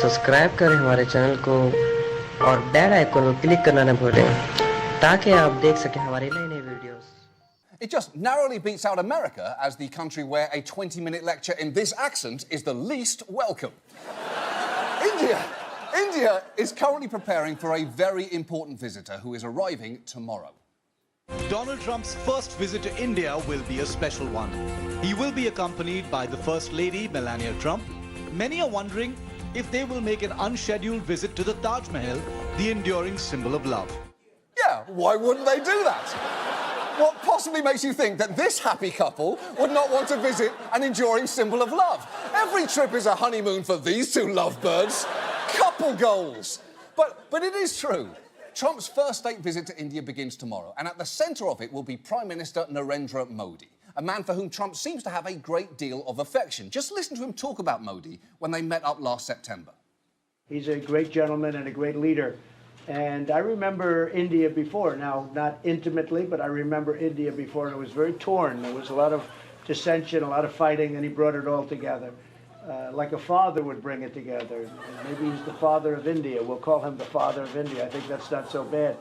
Subscribe करें हमारे channel को और बेल आइकन को क्लिक करना न भूलें ताकि आप देख सकें हमारी नई-नई videos. It just narrowly beats out America as the country where a 20-minute lecture in this accent is the least welcome. India is currently preparing for a very important visitor who is arriving tomorrow. Donald Trump's first visit to India will be a special one. He will be accompanied by the First Lady, Melania Trump. Many are wondering if they will make an unscheduled visit to the Taj Mahal, the enduring symbol of love. Yeah, why wouldn't they do that? What possibly makes you think that this happy couple would not want to visit an enduring symbol of love? Every trip is a honeymoon for these two lovebirds. Couple goals. But it is true. Trump's first state visit to India begins tomorrow, and at the centre of it will be Prime Minister Narendra Modi, a man for whom Trump seems to have a great deal of affection. Just listen to him talk about Modi when they met up last September. He's a great gentleman and a great leader. And I remember India before, now not intimately, but I remember India before, and it was very torn. There was a lot of dissension, a lot of fighting, and he brought it all together. Like a father would bring it together. Maybe he's the father of India. We'll call him the father of India. I think that's not so bad.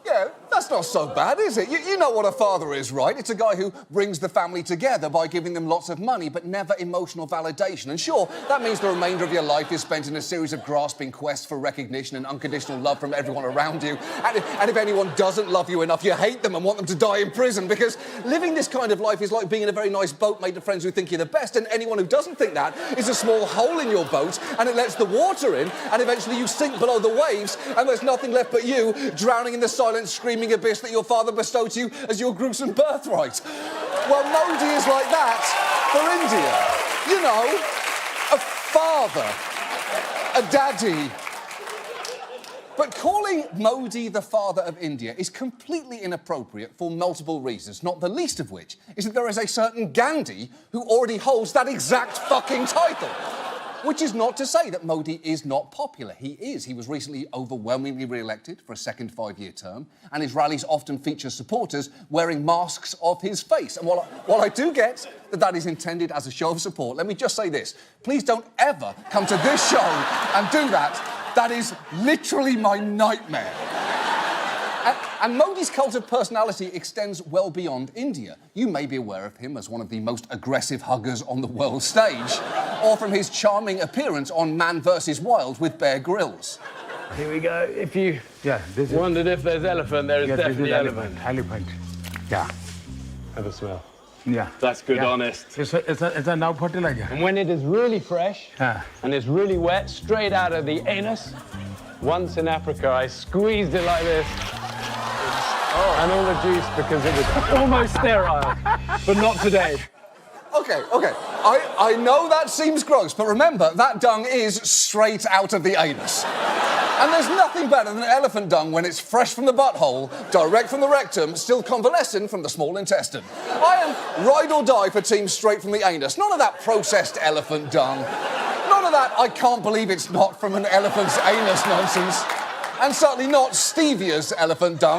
Yeah, that's not so bad, is it? You know what a father is, right? It's a guy who brings the family together by giving them lots of money, but never emotional validation. And sure, that means the remainder of your life is spent in a series of grasping quests for recognition and unconditional love from everyone around you. And if anyone doesn't love you enough, you hate them and want them to die in prison, because living this kind of life is like being in a very nice boat made of friends who think you're the best, and anyone who doesn't think that is a small hole in your boat, and it lets the water in, and eventually you sink below the waves, and there's nothing left but you drowning in the silent screaming abyss that your father bestowed to you as your gruesome birthright. Well, Modi is like that for India. You know, a father, a daddy. But calling Modi the father of India is completely inappropriate for multiple reasons, not the least of which is that there is a certain Gandhi who already holds that exact fucking title. Which is not to say that Modi is not popular. He is. He was recently overwhelmingly re-elected for a second 5-year term, and his rallies often feature supporters wearing masks of his face. And while I do get that that is intended as a show of support, let me just say this. Please don't ever come to this show and do that. That is literally my nightmare. And Modi's cult of personality extends well beyond India. You may be aware of him as one of the most aggressive huggers on the world stage, or from his charming appearance on Man vs. Wild with Bear Grylls. Here we go. If you wondered if there's elephant, there is definitely elephant. Elephant. Yeah. Have a smell. Yeah. That's good, honest. It's a now fertilizer. And when it is really fresh and it's really wet, straight out of the anus, once in Africa, I squeezed it like this. And all the juice because it was almost sterile, but not today. Okay. I know that seems gross, but remember, that dung is straight out of the anus. And there's nothing better than elephant dung when it's fresh from the butthole, direct from the rectum, still convalescent from the small intestine. I am ride or die for team straight from the anus. None of that processed elephant dung. None of that I can't believe it's not from an elephant's anus nonsense. And certainly not Stevia's elephant dung.